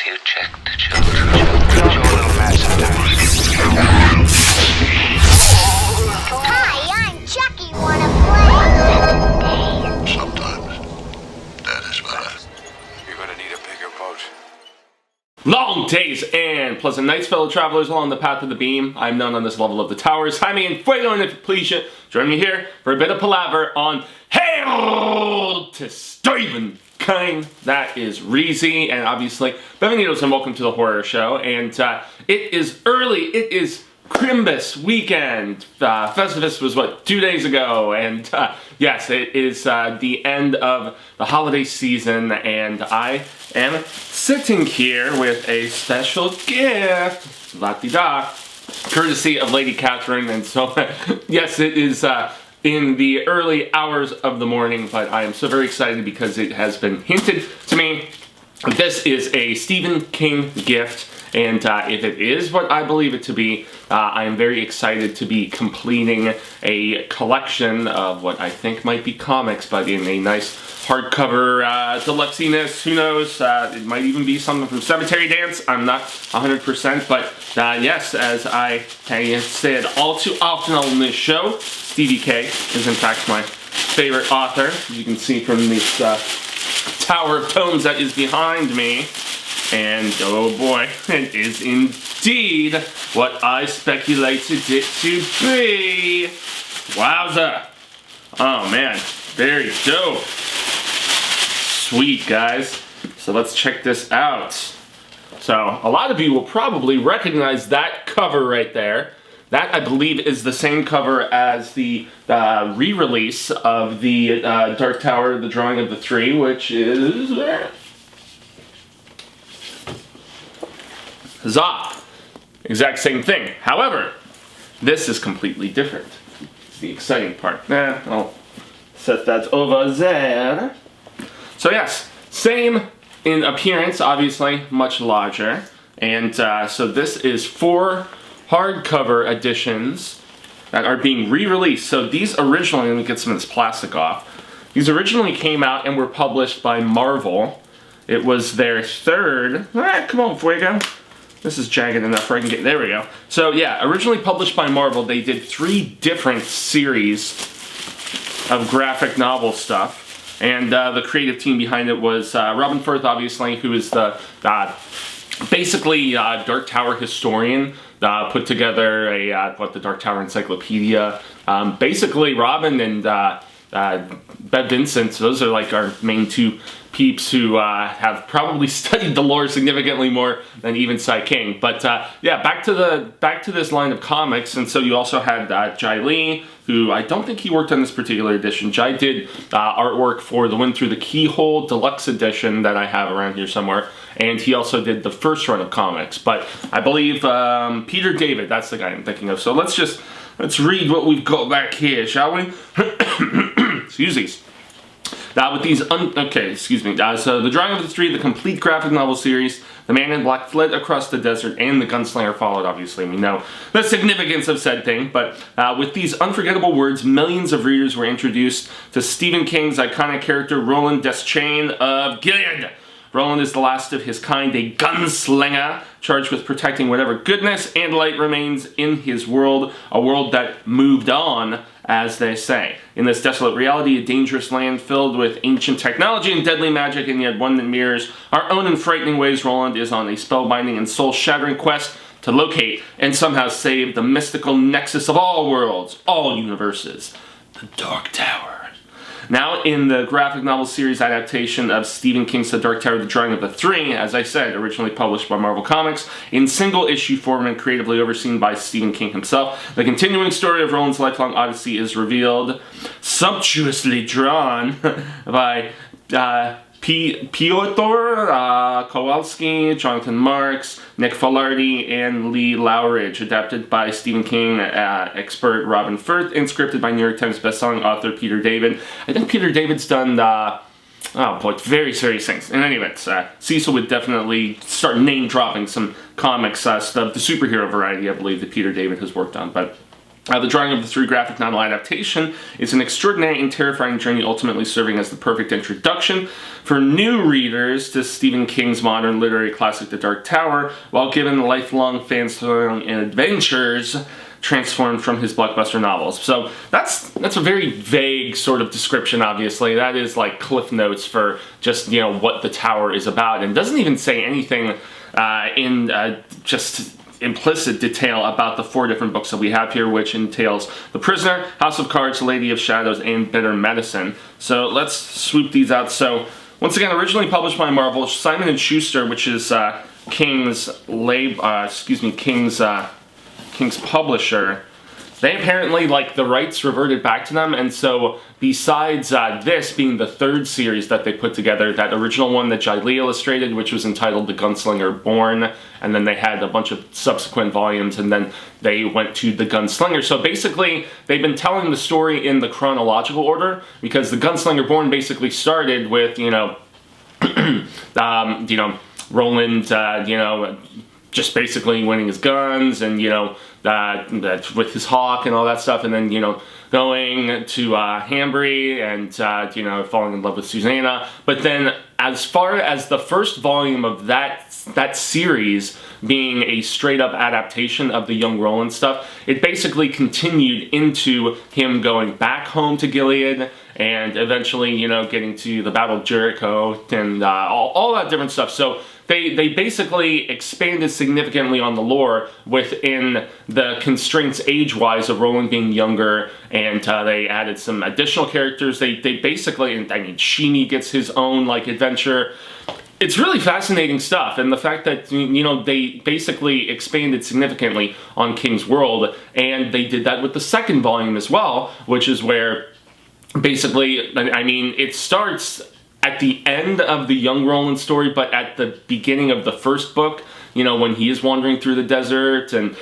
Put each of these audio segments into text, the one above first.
Have you checked the children? Your little master. Hi, I'm Chucky. Wanna play? Sometimes that is better. You're gonna need a bigger boat. Long days and pleasant nights, fellow travelers along the path of the beam. I'm known on this level of the towers. Jaime and Fuego, and if you please, join me here for a bit of palaver on Hail to Stephen King. That is Reezy, and obviously, bienvenidos and welcome to the horror show. And it is early, it is Crimbus weekend. Festivus was, 2 days ago, and yes, it is the end of the holiday season, and I am sitting here with a special gift, la-di-da, courtesy of Lady Catherine, and so, yes, it is in the early hours of the morning, but I am so very excited because it has been hinted to me. This is a Stephen King gift, and if it is what I believe it to be, I am very excited to be completing a collection of what I think might be comics, but in a nice hardcover deluxiness. Who knows? It might even be something from Cemetery Dance. I'm not 100%, but yes, as I have said all too often on this show, Stevie K is in fact my favorite author, as you can see from this tower of tomes that is behind me. And oh boy, it is indeed what I speculated it to be. Wowza. Oh man, very dope. Sweet, guys. So let's check this out. So a lot of you will probably recognize that cover right there. That, I believe, is the same cover as the re-release of the Dark Tower, the Drawing of the Three, which is there. Huzzah! Exact same thing. However, this is completely different. It's the exciting part. I'll set that over there. So yes, same in appearance, obviously, much larger. And so this is 4 hardcover editions that are being re-released. So these originally, let me get some of this plastic off. These originally came out and were published by Marvel. It was their third, come on, Fuego. This is jagged enough where I can get, there we go. So yeah, originally published by Marvel, they did 3 different series of graphic novel stuff. And the creative team behind it was Robin Firth, obviously, who is the basically Dark Tower historian. Put together a the Dark Tower Encyclopedia. Basically, Robin and Bev Vincent, those are like our main 2 peeps who have probably studied the lore significantly more than even Sai King. But yeah, back to this line of comics. And so you also had Jaime, who I don't think he worked on this particular edition. Jai did artwork for the Wind Through the Keyhole Deluxe edition that I have around here somewhere. And he also did the first run of comics. But I believe Peter David, that's the guy I'm thinking of. So let's read what we've got back here, shall we? Excuse me. With these, so The Drawing of the Three, the complete graphic novel series, The Man in Black fled across the desert, and The Gunslinger followed, obviously. We know the significance of said thing, but with these unforgettable words, millions of readers were introduced to Stephen King's iconic character, Roland Deschain of Gilead. Roland is the last of his kind, a gunslinger, charged with protecting whatever goodness and light remains in his world, a world that moved on, as they say. In this desolate reality, a dangerous land filled with ancient technology and deadly magic, and yet one that mirrors our own in frightening ways, Roland is on a spellbinding and soul-shattering quest to locate and somehow save the mystical nexus of all worlds, all universes, the Dark Tower. Now, in the graphic novel series adaptation of Stephen King's The Dark Tower, The Drawing of the Three, as I said, originally published by Marvel Comics, in single-issue form and creatively overseen by Stephen King himself, the continuing story of Roland's lifelong odyssey is revealed, sumptuously drawn by Piotr Kowalski, Jonathan Marks, Nick Filardi, and Lee Lowridge, adapted by Stephen King expert Robin Firth, and scripted by New York Times bestselling author Peter David. I think Peter David's done very serious things. In any event, Cecil would definitely start name-dropping some comics, the superhero variety, I believe, that Peter David has worked on. But The drawing of the 3 graphic novel adaptation is an extraordinary and terrifying journey, ultimately serving as the perfect introduction for new readers to Stephen King's modern literary classic, The Dark Tower, while giving lifelong fans thrilling adventures transformed from his blockbuster novels. So that's a very vague sort of description, obviously. That is like cliff notes for just, you know, what the tower is about, and doesn't even say anything in just implicit detail about the 4 different books that we have here, which entails The Prisoner, House of Cards, Lady of Shadows, and Bitter Medicine. So let's swoop these out. So once again, originally published by Marvel, Simon & Schuster, which is King's publisher. They apparently, like, the rights reverted back to them, and so besides this being the 3rd series that they put together, that original one that Jai Lee illustrated, which was entitled The Gunslinger Born, and then they had a bunch of subsequent volumes, and then they went to The Gunslinger. So basically, they've been telling the story in the chronological order, because The Gunslinger Born basically started with, you know, Roland, just basically winning his guns, and, you know, with his hawk and all that stuff, and then, you know, going to Hambry and, falling in love with Susanna. But then, as far as the first volume of that series being a straight-up adaptation of the young Roland stuff, it basically continued into him going back home to Gilead, and eventually, you know, getting to the Battle of Jericho, and all that different stuff. So they basically expanded significantly on the lore within the constraints age-wise of Roland being younger, and they added some additional characters. They basically, I mean, Sheeny gets his own, like, adventure. It's really fascinating stuff, and the fact that, you know, they basically expanded significantly on King's world, and they did that with the 2nd volume as well, which is where basically, I mean, it starts at the end of the young Roland story, but at the beginning of the 1st book, you know, when he is wandering through the desert, and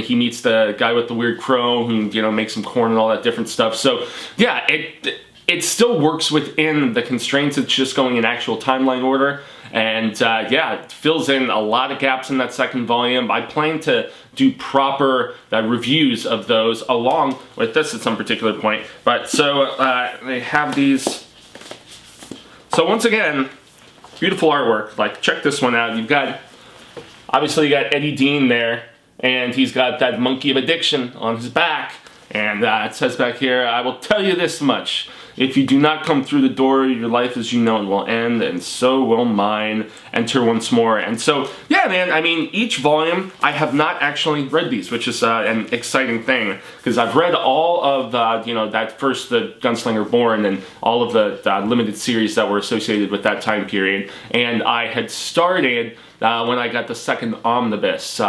he meets the guy with the weird crow who, you know, makes some corn and all that different stuff. So yeah, it still works within the constraints. It's just going in actual timeline order, and it fills in a lot of gaps in that 2nd volume. I plan to do proper reviews of those along with this at some particular point. But so they have these. So once again, beautiful artwork. Like, check this one out. Obviously you got Eddie Dean there, and he's got that monkey of addiction on his back. And it says back here, "I will tell you this much. If you do not come through the door, your life as you know it will end, and so will mine. Enter once more." And so, yeah, man, I mean, each volume, I have not actually read these, which is an exciting thing, because I've read all of, that first, The Gunslinger Born, and all of the limited series that were associated with that time period. And I had started when I got the 2nd omnibus,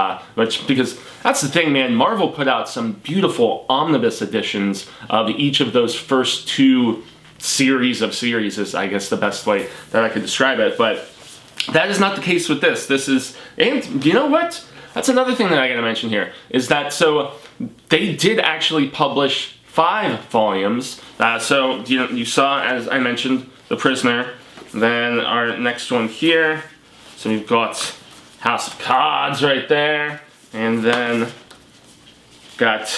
because that's the thing, man, Marvel put out some beautiful omnibus editions of each of those first 2 series is, I guess, the best way that I could describe it. But that is not the case with this. And you know what? That's another thing that I gotta mention here, is that, so they did actually publish 5 volumes. So, you know, you saw, as I mentioned, The Prisoner. Then our next one here. So we've got House of Cards right there, and then got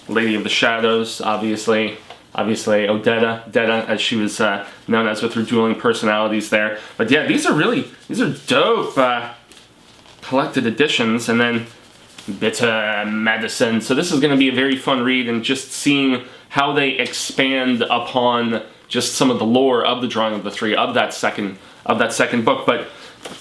Lady of the Shadows, obviously Odetta, as she was known as, with her dueling personalities there. But yeah, these are dope collected editions, and then Bitter Medicine. So this is going to be a very fun read, and just seeing how they expand upon just some of the lore of the Drawing of the Three of that second book. But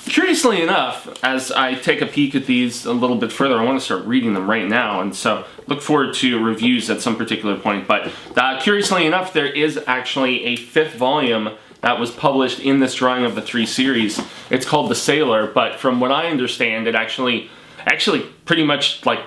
curiously enough, as I take a peek at these a little bit further, I want to start reading them right now, and so look forward to reviews at some particular point. But curiously enough, there is actually a 5th volume that was published in this Drawing of the Three series. It's called The Sailor, but from what I understand, it actually pretty much, like,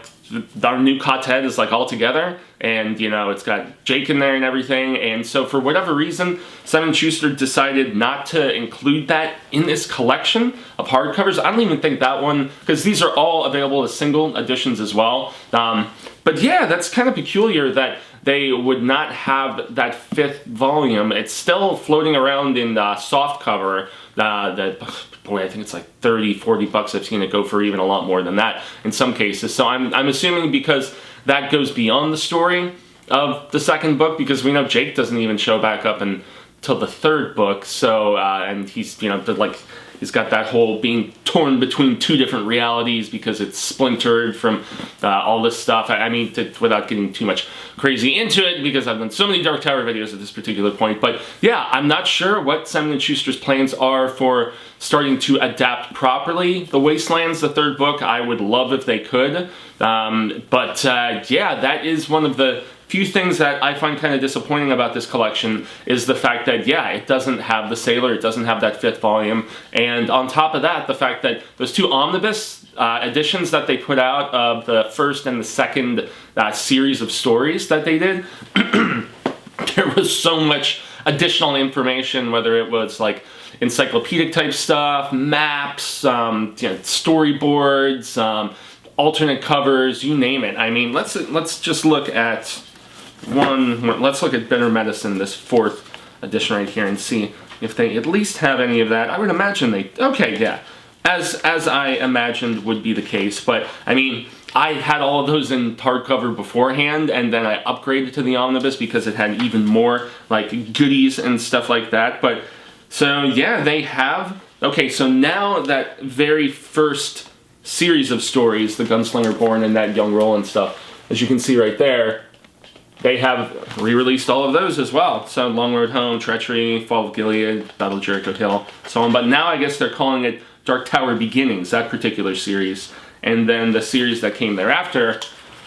our new Ka-Tet is, like, all together, and, you know, it's got Jake in there and everything, and so for whatever reason, Simon & Schuster decided not to include that in this collection of hardcovers. I don't even think that one, because these are all available as single editions as well. But yeah, that's kind of peculiar that they would not have that 5th volume. It's still floating around in soft cover. Boy, I think it's like 30, 40 bucks. I've seen it go for even a lot more than that in some cases. So I'm assuming because that goes beyond the story of the second book, because we know Jake doesn't even show back up until the third book. So, and he's, you know, like, he's got that whole being torn between two different realities because it's splintered from all this stuff. I mean, without getting too much crazy into it, because I've done so many Dark Tower videos at this particular point. But yeah, I'm not sure what Simon & Schuster's plans are for starting to adapt properly The Wastelands, the third book. I would love if they could. Yeah, that is one of the few things that I find kind of disappointing about this collection, is the fact that, yeah, it doesn't have the Sailor, it doesn't have that 5th volume, and on top of that, the fact that those 2 omnibus editions that they put out of the first and the second series of stories that they did, there was so much additional information, whether it was like encyclopedic type stuff, maps, you know, storyboards, alternate covers, you name it. I mean, let's just look at let's look at Bitter Medicine, this 4th edition right here, and see if they at least have any of that. I would imagine they, okay, yeah, as I imagined would be the case. But I mean, I had all of those in hardcover beforehand, and then I upgraded to the omnibus because it had even more like goodies and stuff like that. But so yeah, they have, okay, so now that very first series of stories, The Gunslinger Born and that Young Roland stuff, as you can see right there, they have re-released all of those as well. So Long Road Home, Treachery, Fall of Gilead, Battle of Jericho Hill, so on. But now I guess they're calling it Dark Tower Beginnings, that particular series. And then the series that came thereafter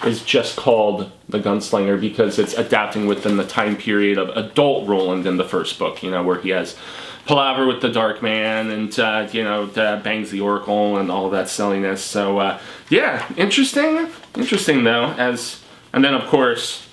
is just called The Gunslinger because it's adapting within the time period of adult Roland in the first book, you know, where he has palaver with the Dark Man and, you know, bangs the Oracle and all of that silliness. So, yeah, interesting. Interesting, though. And then, of course,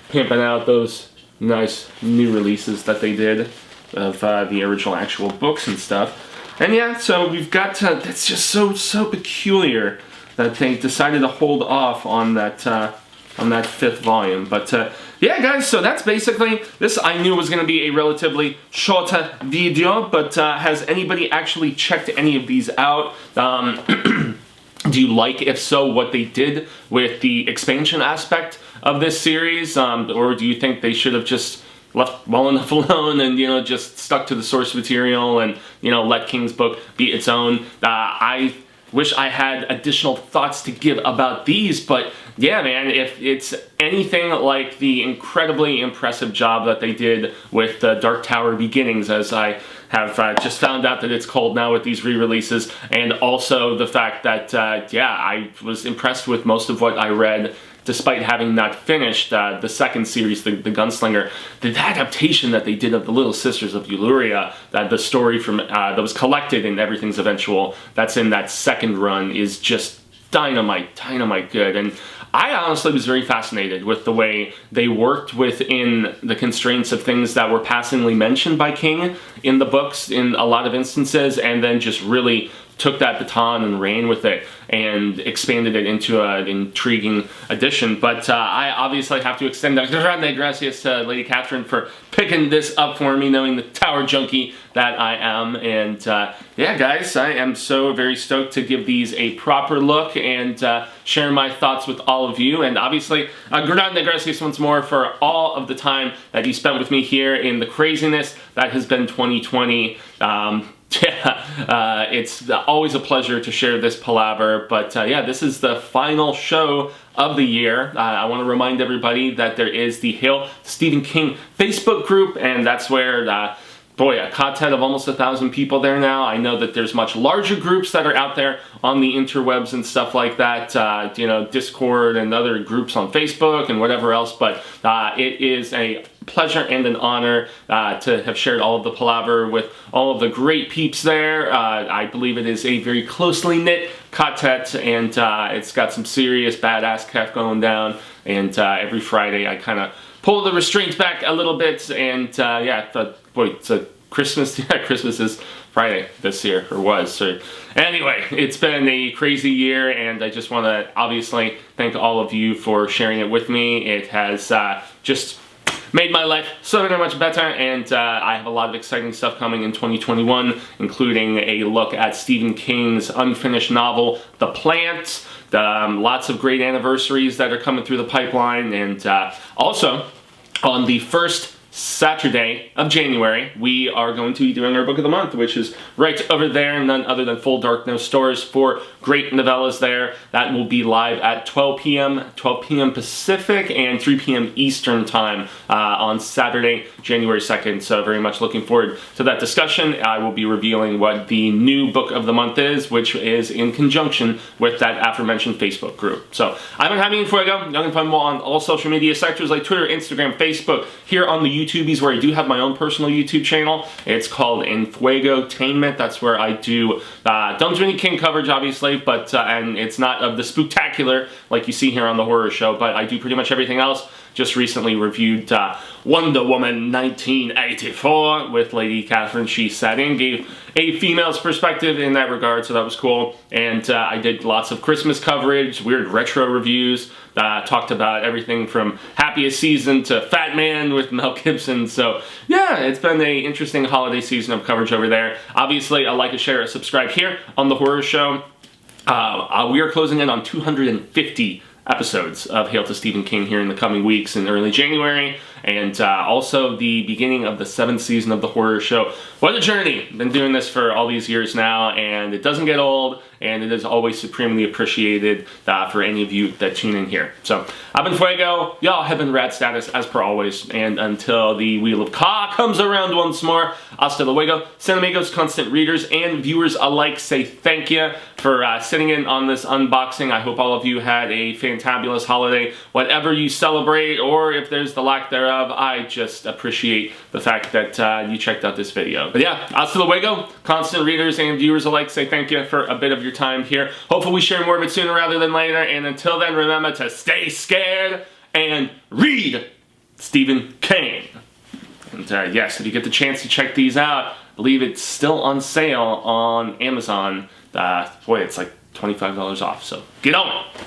pimping out those nice new releases that they did of the original actual books and stuff. And yeah, so we've got to, that's just so peculiar that they decided to hold off on that 5th volume. But yeah, guys, so that's basically this. I knew was going to be a relatively shorter video, but has anybody actually checked any of these out? Do you like, if so, what they did with the expansion aspect of this series? Or do you think they should have just left well enough alone and, you know, just stuck to the source material and, you know, let King's book be its own? I wish I had additional thoughts to give about these, but yeah, man, if it's anything like the incredibly impressive job that they did with Dark Tower Beginnings, as I have just found out that it's called now with these re-releases, and also the fact that, yeah, I was impressed with most of what I read, despite having not finished the second series, the Gunslinger. The adaptation that they did of the Little Sisters of Eluria, the story from that was collected in Everything's Eventual, that's in that second run, is just dynamite good. And I honestly was very fascinated with the way they worked within the constraints of things that were passingly mentioned by King in the books in a lot of instances, and then just really took that baton and ran with it and expanded it into an intriguing addition. But I obviously have to extend a grande gracias to Lady Catherine for picking this up for me, knowing the Tower junkie that I am. And yeah, guys, I am so very stoked to give these a proper look and share my thoughts with all of you. And obviously, grande gracias once more for all of the time that you spent with me here in the craziness that has been 2020. Yeah, it's always a pleasure to share this palaver, but yeah, this is the final show of the year. I want to remind everybody that there is the Hail Stephen King Facebook group, and that's where, boy, a Ka-Tet of almost 1,000 people there now. I know that there's much larger groups that are out there on the interwebs and stuff like that, you know, Discord and other groups on Facebook and whatever else, but it is a pleasure and an honor to have shared all of the palaver with all of the great peeps there. I believe it is a very closely knit Ka-Tet, and it's got some serious badass stuff going down, and every Friday I kind of pull the restraints back a little bit, and yeah, boy, it's a Christmas, yeah, Christmas is Friday this year, or was. So anyway, it's been a crazy year, and I just want to obviously thank all of you for sharing it with me. It has just made my life so very much better, and I have a lot of exciting stuff coming in 2021, including a look at Stephen King's unfinished novel, The Plant, Lots of great anniversaries that are coming through the pipeline, and also on the first Saturday of January, we are going to be doing our book of the month, which is right over there, none other than Full Dark No Stores, for great novellas there. That will be live at 12 p.m. Pacific and 3 p.m. Eastern time on Saturday, January 2nd. So very much looking forward to that discussion. I will be revealing what the new book of the month is, which is in conjunction with that aforementioned Facebook group. So I've been Jaime and Fuego. You can find me on all social media sectors like Twitter, Instagram, Facebook, here on the YouTubies, where I do have my own personal YouTube channel. It's called In Fuego-tainment. That's where I do, don't do any King coverage, obviously, but, and it's not of the spooktacular like you see here on the horror show, but I do pretty much everything else. Just recently reviewed Wonder Woman 1984 with Lady Catherine. She sat in, gave a female's perspective in that regard, so that was cool. And I did lots of Christmas coverage, weird retro reviews, talked about everything from Happiest Season to Fat Man with Mel Gibson. So yeah, it's been an interesting holiday season of coverage over there. Obviously, a like, a share, a subscribe here on the horror show. We are closing in on 250 episodes of Hail to Stephen King here in the coming weeks in early January, and also the beginning of the 7th season of the horror show. What a journey! Been doing this for all these years now, and it doesn't get old, and it is always supremely appreciated for any of you that tune in here. So, I've been Fuego, y'all have been Rad Status as per always, and until the Wheel of Ka comes around once more, hasta luego, San Amigos, constant readers and viewers alike say thank you for sitting in on this unboxing. I hope all of you had a fantabulous holiday, whatever you celebrate, or if there's the lack thereof. I just appreciate the fact that you checked out this video. But yeah, hasta luego, constant readers and viewers alike say thank you for a bit of your time here. Hopefully we share more of it sooner rather than later, and until then, remember to stay scared and read Stephen King. And yes, if you get the chance to check these out, I believe it's still on sale on Amazon. Boy, it's like $25 off, so get on it!